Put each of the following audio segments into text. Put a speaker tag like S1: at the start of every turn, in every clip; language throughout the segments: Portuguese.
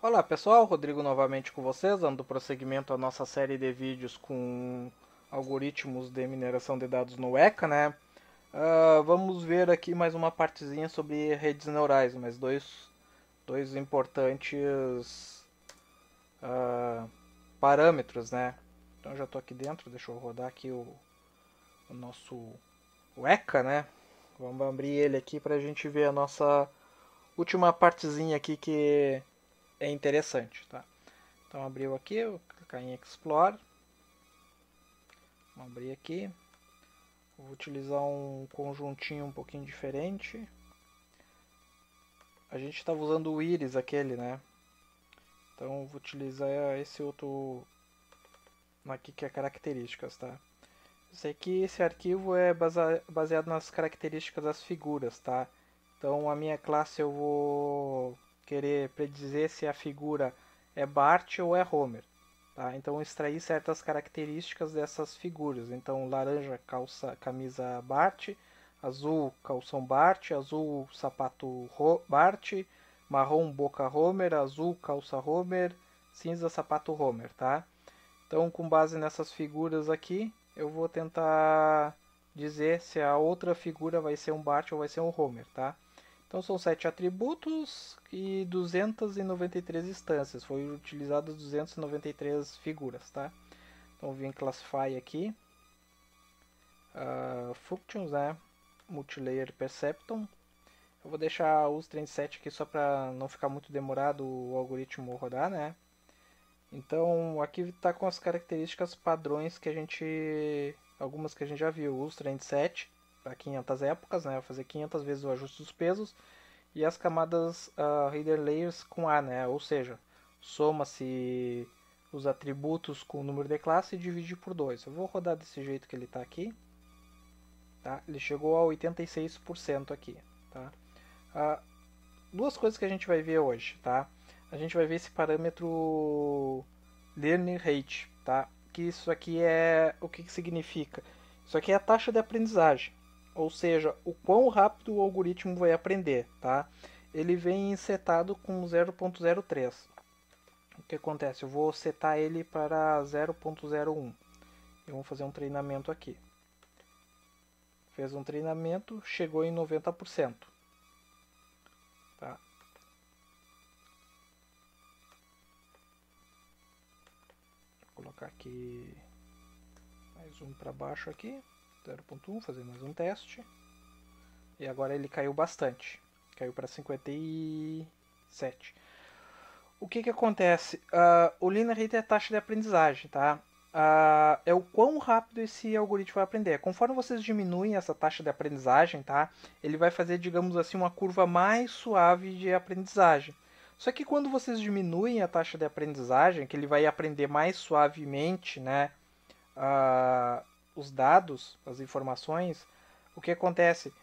S1: Olá pessoal, Rodrigo novamente com vocês, dando prosseguimento à nossa série de vídeos com algoritmos de mineração de dados no ECA, né? Vamos ver aqui mais uma partezinha sobre redes neurais, mais dois importantes parâmetros, né? Então já estou aqui dentro, deixa eu rodar aqui o nosso o ECA, né? Vamos abrir ele aqui para a gente ver a nossa última partezinha aqui que é interessante, tá? Então abriu aqui, eu vou clicar em Explore. Vamos abrir aqui. Vou utilizar um conjuntinho um pouquinho diferente. A gente estava usando o Iris aquele, né? Então vou utilizar esse outro aqui que é características, tá? Eu sei que esse arquivo é baseado nas características das figuras, tá? Então a minha classe eu vou querer predizer se a figura é Bart ou é Homer. Tá? Então extrair certas características dessas figuras. Então laranja calça camisa Bart, azul calção Bart, azul sapato Bart, marrom boca Homer, azul calça Homer, cinza sapato Homer, tá? Então com base nessas figuras aqui, eu vou tentar dizer se a outra figura vai ser um Bart ou vai ser um Homer, tá? Então são 7 atributos e 293 instâncias. Foi utilizado 293 figuras, tá? Então vim Classify aqui. Functions, né? Multilayer Perceptron. Eu vou deixar os 37 aqui só para não ficar muito demorado o algoritmo rodar, né? Então aqui está com as características padrões que a gente... Algumas que a gente já viu. Os 37 para 500 épocas, né? Vou fazer 500 vezes o ajuste dos pesos. E as camadas header layers com A, né? Ou seja, soma-se os atributos com o número de classe e divide por 2. Eu vou rodar desse jeito que ele está aqui. Tá? Ele chegou a 86% aqui. Tá? Duas coisas que a gente vai ver hoje. Tá? A gente vai ver esse parâmetro learning rate. Tá? Que isso aqui é... O que significa? Isso aqui é a taxa de aprendizagem. Ou seja, o quão rápido o algoritmo vai aprender, tá? Ele vem setado com 0.03. O que acontece? Eu vou setar ele para 0.01. E vamos fazer um treinamento aqui. Fez um treinamento, chegou em 90%. Tá? Vou colocar aqui mais um para baixo aqui. 0.1, fazer mais um teste. E agora ele caiu bastante. Caiu para 57. O que acontece? O linear rate é a taxa de aprendizagem, tá? É o quão rápido esse algoritmo vai aprender. Conforme vocês diminuem essa taxa de aprendizagem, tá? Ele vai fazer, digamos assim, uma curva mais suave de aprendizagem. Só que quando vocês diminuem a taxa de aprendizagem, que ele vai aprender mais suavemente, né? Os dados, as informações, o que acontece?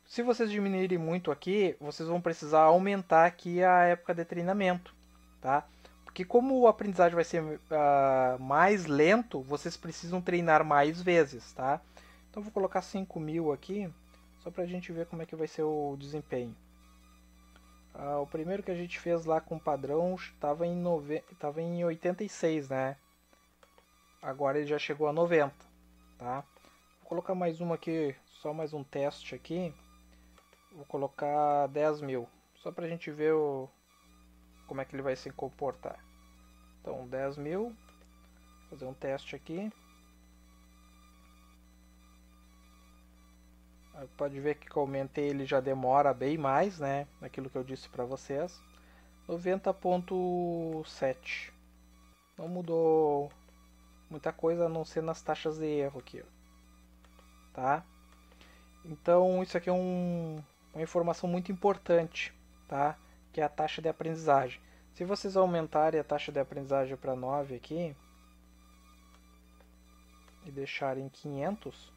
S1: Se vocês diminuírem muito aqui, vocês vão precisar aumentar aqui a época de treinamento, tá? Porque como o aprendizagem vai ser mais lento, vocês precisam treinar mais vezes, tá? Então vou colocar 5.000 aqui, só para a gente ver como é que vai ser o desempenho. O primeiro que a gente fez lá com padrão estava em 86, né? Agora ele já chegou a 90, tá? Vou colocar mais uma aqui, só mais um teste aqui. Vou colocar 10.000, só para a gente ver como é que ele vai se comportar. Então 10.000, fazer um teste aqui. Pode ver que eu aumentei, ele já demora bem mais, né? Naquilo que eu disse para vocês. 90.7. Não mudou muita coisa a não ser nas taxas de erro aqui, tá? Então isso aqui é uma informação muito importante, tá? Que é a taxa de aprendizagem. Se vocês aumentarem a taxa de aprendizagem para 9 aqui e deixarem 500,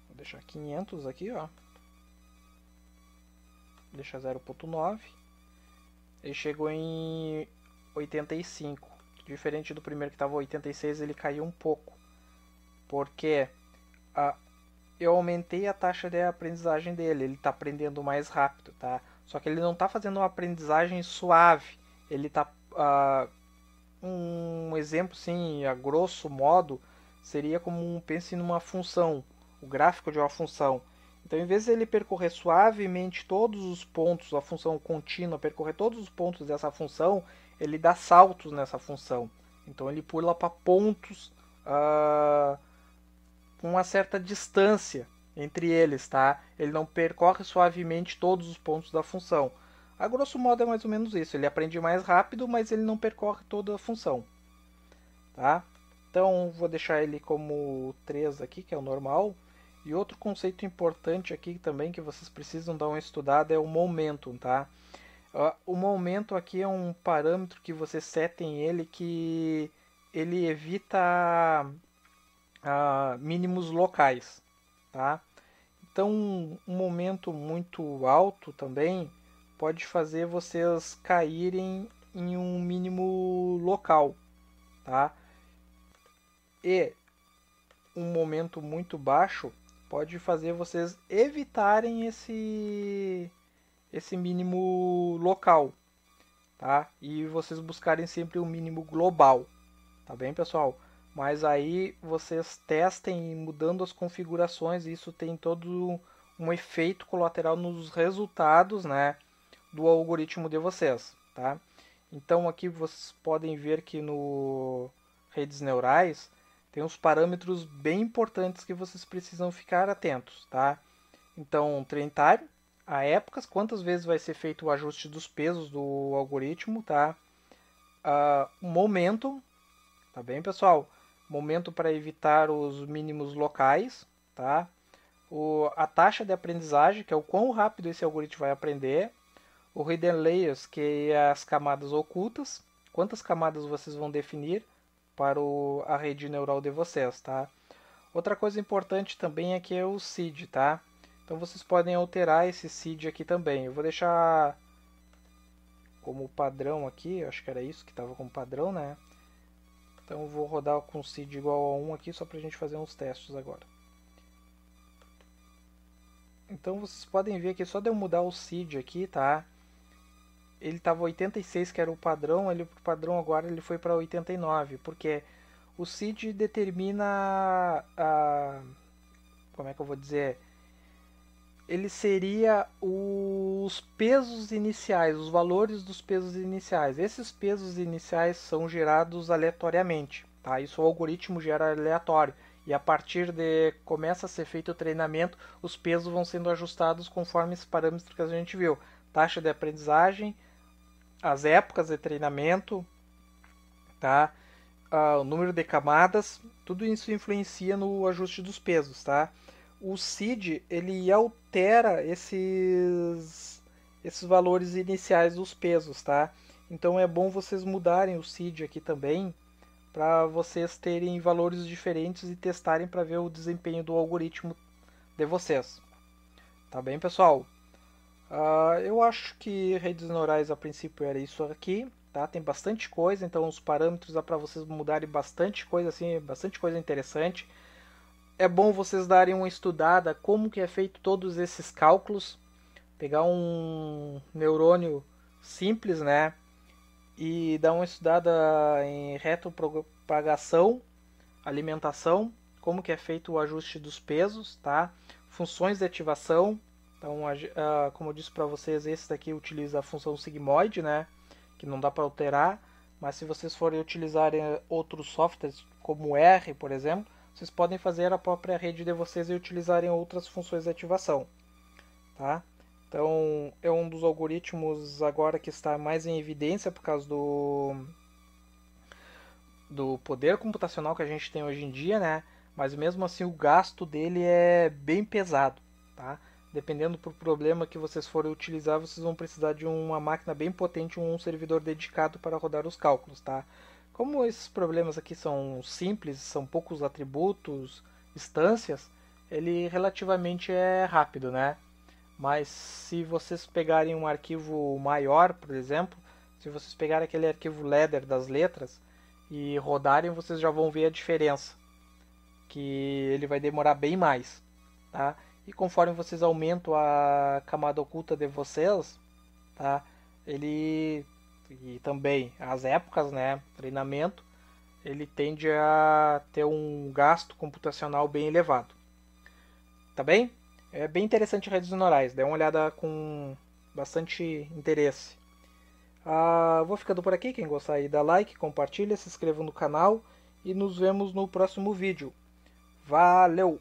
S1: vou deixar 500 aqui, ó. Deixa 0.9. Ele chegou em 85. Diferente do primeiro que estava 86, ele caiu um pouco. Porque eu aumentei a taxa de aprendizagem dele. Ele está aprendendo mais rápido, tá? Só que ele não está fazendo uma aprendizagem suave. ele tá um exemplo sim, a grosso modo, seria como pense numa função, o gráfico de uma função. Então, em vez de ele percorrer suavemente todos os pontos, a função contínua percorrer todos os pontos dessa função, ele dá saltos nessa função. Então, ele pula para pontos com uma certa distância entre eles, tá? Ele não percorre suavemente todos os pontos da função. A grosso modo é mais ou menos isso. Ele aprende mais rápido, mas ele não percorre toda a função, tá? Então, vou deixar ele como 3 aqui, que é o normal. E outro conceito importante aqui também que vocês precisam dar uma estudada é o momentum, tá? O momento aqui é um parâmetro que vocês setem ele que ele evita mínimos locais, tá? Então, um momento muito alto também pode fazer vocês caírem em um mínimo local, tá? E um momento muito baixo pode fazer vocês evitarem esse mínimo local, tá? E vocês buscarem sempre o mínimo global, tá bem, pessoal? Mas aí vocês testem mudando as configurações, e isso tem todo um efeito colateral nos resultados, né, do algoritmo de vocês, tá? Então aqui vocês podem ver que no redes neurais tem uns parâmetros bem importantes que vocês precisam ficar atentos, tá? Então, train time, a épocas, quantas vezes vai ser feito o ajuste dos pesos do algoritmo, tá? Momento, tá bem, pessoal? Momento para evitar os mínimos locais, tá? A taxa de aprendizagem, que é o quão rápido esse algoritmo vai aprender. O hidden layers, que é as camadas ocultas, quantas camadas vocês vão definir para a rede neural de vocês, tá? Outra coisa importante também é que é o seed, tá? Então vocês podem alterar esse seed aqui também. Eu vou deixar como padrão aqui, acho que era isso que estava como padrão, né? Então eu vou rodar com seed igual a 1 aqui só para a gente fazer uns testes agora. Então vocês podem ver que só de eu mudar o seed aqui, tá? Ele estava 86, que era o padrão, o padrão agora ele foi para 89, porque o seed determina como é que eu vou dizer? Ele seria os pesos iniciais, os valores dos pesos iniciais. Esses pesos iniciais são gerados aleatoriamente, tá? Isso o algoritmo gera aleatório. E a partir de começa a ser feito o treinamento, os pesos vão sendo ajustados conforme esses parâmetros que a gente viu. Taxa de aprendizagem, as épocas de treinamento, tá? O número de camadas, tudo isso influencia no ajuste dos pesos, tá? O seed ele altera esses valores iniciais dos pesos, tá? Então é bom vocês mudarem o seed aqui também para vocês terem valores diferentes e testarem para ver o desempenho do algoritmo de vocês. Tá bem, pessoal? Eu acho que redes neurais a princípio era isso aqui, tá? Tem bastante coisa, então os parâmetros dá para vocês mudarem bastante coisa, assim, bastante coisa interessante. É bom vocês darem uma estudada como que é feito todos esses cálculos, pegar um neurônio simples, né? E dar uma estudada em retropropagação, alimentação, como que é feito o ajuste dos pesos, tá? Funções de ativação. Então, como eu disse para vocês, esse daqui utiliza a função sigmoide, né? Que não dá para alterar. Mas se vocês forem utilizar outros softwares, como o R, por exemplo, vocês podem fazer a própria rede de vocês e utilizarem outras funções de ativação, tá? Então, é um dos algoritmos agora que está mais em evidência por causa do poder computacional que a gente tem hoje em dia, né? Mas mesmo assim o gasto dele é bem pesado, tá? Dependendo do problema que vocês forem utilizar, vocês vão precisar de uma máquina bem potente, um servidor dedicado para rodar os cálculos, tá? Como esses problemas aqui são simples, são poucos atributos, instâncias, ele relativamente é rápido, né? Mas se vocês pegarem um arquivo maior, por exemplo, se vocês pegarem aquele arquivo ladder das letras e rodarem, vocês já vão ver a diferença, que ele vai demorar bem mais, tá? E conforme vocês aumentam a camada oculta de vocês, tá? Ele também as épocas, né, treinamento, ele tende a ter um gasto computacional bem elevado. Tá bem? É bem interessante redes neurais, dê uma olhada com bastante interesse. Vou ficando por aqui, quem gostar aí dá like, compartilha, se inscreva no canal e nos vemos no próximo vídeo. Valeu!